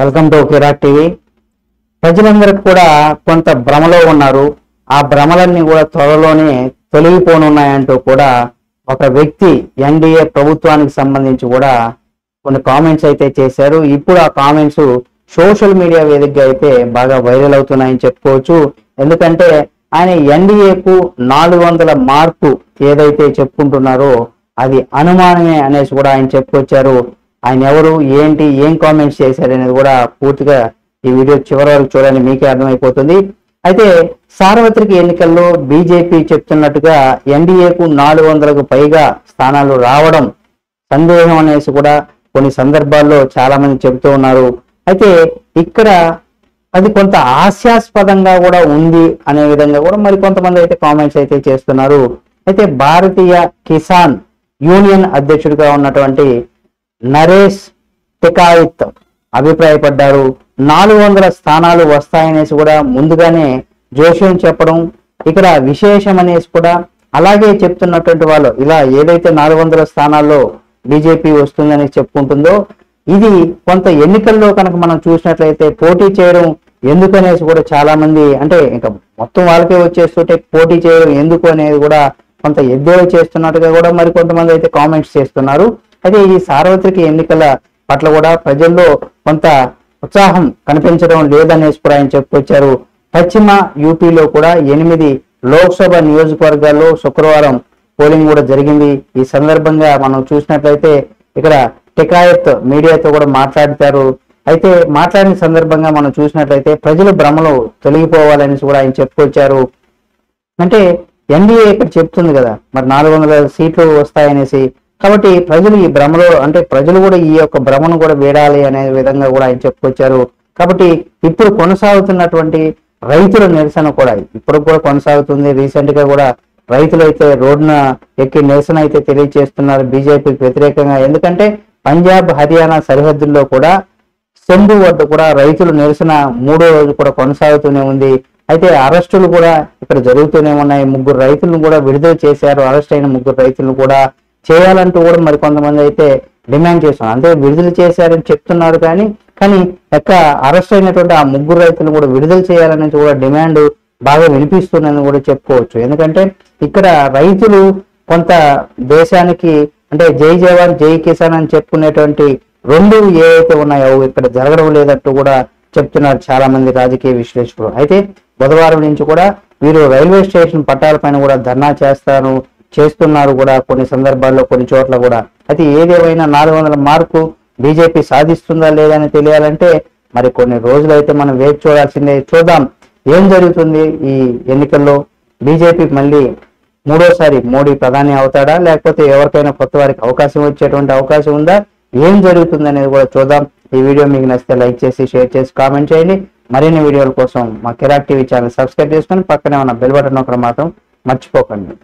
Welcome to Kirik TV. ప్రజలందరూ కూడా కొంత భ్రమలో ఉన్నారు. ఆ భ్రమలన్నీ కూడా త్వరలోనే తొలగిపోనున్నాయంటూ కూడా ఒక వ్యక్తి ఎన్డీఏ ప్రభుత్వానికి సంబంధించి కూడా కొన్ని కామెంట్స్ అయితే చేశారు. ఇప్పుడు ఆ కామెంట్స్ సోషల్ మీడియా వేదికగా అయితే బాగా వైరల్ అవుతున్నాయని చెప్పుకోవచ్చు. ఎందుకంటే ఆయన ఎన్డీఏకు 400 మార్కు ఏదైతే చెప్పుకుంటున్నారో అది అనుమానమే అనేసి కూడా ఆయన చెప్పుకొచ్చారు. ఆయన ఎవరు, ఏంటి, ఏం కామెంట్స్ చేశారు అనేది కూడా పూర్తిగా ఈ వీడియో చివరి వరకు చూడండి, మీకే అర్థమైపోతుంది. అయితే సార్వత్రిక ఎన్నికల్లో బీజేపీ చెప్తున్నట్టుగా ఎన్డీఏకు 400కు పైగా స్థానాలు రావడం సందేహం అనేసి కూడా కొన్ని సందర్భాల్లో చాలా మంది చెబుతూ ఉన్నారు. అయితే ఇక్కడ అది కొంత హాస్యాస్పదంగా కూడా ఉంది అనే విధంగా కూడా మరి కొంతమంది అయితే కామెంట్స్ అయితే చేస్తున్నారు. అయితే భారతీయ కిసాన్ యూనియన్ అధ్యక్షుడిగా ఉన్నటువంటి నరేష్ టికాయిత్ అభిప్రాయపడ్డారు. 400 స్థానాలు వస్తాయనేసి కూడా ముందుగానే జోష్యం చెప్పడం ఇక్కడ విశేషం అనేసి కూడా, అలాగే చెప్తున్నటువంటి వాళ్ళు ఇలా ఏదైతే 400 స్థానాల్లో బీజేపీ వస్తుందని చెప్పుకుంటుందో ఇది కొంత ఎన్నికల్లో కనుక మనం చూసినట్లయితే పోటీ చేయడం ఎందుకనేసి కూడా చాలా మంది, అంటే ఇంకా మొత్తం వాళ్ళకే వచ్చేస్తుంటే పోటీ చేయడం ఎందుకు అనేది కూడా కొంత ఎద్దేవా చేస్తున్నట్టుగా కూడా మరి కొంతమంది అయితే కామెంట్స్ చేస్తున్నారు. అయితే ఈ సార్వత్రిక ఎన్నికల పట్ల కూడా ప్రజల్లో కొంత ఉత్సాహం కనిపించడం లేదనేసి కూడా ఆయన చెప్పుకొచ్చారు. పశ్చిమ యూపీలో కూడా 8 లోక్సభ నియోజకవర్గాల్లో శుక్రవారం పోలింగ్ కూడా జరిగింది. ఈ సందర్భంగా మనం చూసినట్లయితే ఇక్కడ టికాయత్ మీడియాతో కూడా మాట్లాడతారు. అయితే మాట్లాడిన సందర్భంగా మనం చూసినట్లయితే ప్రజల భ్రమలో తొలగిపోవాలనేసి కూడా ఆయన చెప్పుకొచ్చారు. అంటే ఎన్డీఏ ఇక్కడ చెప్తుంది కదా మరి 400 సీట్లు వస్తాయనేసి, కాబట్టి ప్రజలు ఈ భ్రమలో, అంటే ప్రజలు కూడా ఈ యొక్క భ్రమను కూడా వీడాలి అనే విధంగా కూడా ఆయన చెప్పుకొచ్చారు. కాబట్టి ఇప్పుడు కొనసాగుతున్నటువంటి రైతుల నిరసన కూడా ఇప్పుడు కూడా కొనసాగుతుంది. రీసెంట్ గా కూడా రైతులు అయితే రోడ్డున ఎక్కి నిరసన అయితే తెలియజేస్తున్నారు బీజేపీకి వ్యతిరేకంగా. ఎందుకంటే పంజాబ్ హర్యానా సరిహద్దుల్లో కూడా సెంబు వద్ద కూడా రైతుల నిరసన 3వ రోజు కూడా కొనసాగుతూనే ఉంది. అయితే అరెస్టులు కూడా ఇక్కడ జరుగుతూనే ఉన్నాయి. 3 రైతులను కూడా విడుదల చేశారు. అరెస్ట్ అయిన 3 రైతులను కూడా చేయాలంటూ కూడా మరి కొంతమంది అయితే డిమాండ్ చేస్తున్నారు. అంటే విడుదల చేశారని చెప్తున్నారు కానీ అరెస్ట్ అయినటువంటి ఆ 3 రైతులను కూడా విడుదల చేయాలని కూడా డిమాండ్ బాగా వినిపిస్తుందని కూడా చెప్పుకోవచ్చు. ఎందుకంటే ఇక్కడ రైతులు కొంత దేశానికి అంటే జై జవాన్ జై కిసాన్ అని చెప్పుకునేటువంటి 2 ఏవైతే ఉన్నాయో ఇక్కడ జరగడం లేదంటూ కూడా చెప్తున్నారు చాలా మంది రాజకీయ విశ్లేషకులు. అయితే బుధవారం నుంచి కూడా వీరు రైల్వే స్టేషన్ పట్టాలపైన కూడా ధర్నా చేస్తున్నారు కూడా కొన్ని సందర్భాల్లో కొన్ని చోట్ల కూడా. అయితే ఏదేమైనా 400 మార్కు బీజేపీ సాధిస్తుందా లేదా అని తెలియాలంటే మరి కొన్ని రోజులు అయితే మనం వేచి చూడాల్సిందే. చూద్దాం ఏం జరుగుతుంది ఈ ఎన్నికల్లో. బీజేపీ మళ్ళీ 3వసారి మోడీ ప్రధాని అవుతాడా, లేకపోతే ఎవరికైనా కొత్త వారికి అవకాశం వచ్చేటువంటి అవకాశం ఉందా, ఏం జరుగుతుంది అనేది కూడా చూద్దాం. ఈ వీడియో మీకు నచ్చితే లైక్ చేసి షేర్ చేసి కామెంట్ చేయండి. మరిన్ని వీడియోల కోసం మా కిరాక్ టీవీ ఛానల్ సబ్స్క్రైబ్ చేసుకొని పక్కనే ఉన్న బెల్ బటన్ నొక్కడం మాత్రం మర్చిపోకండి.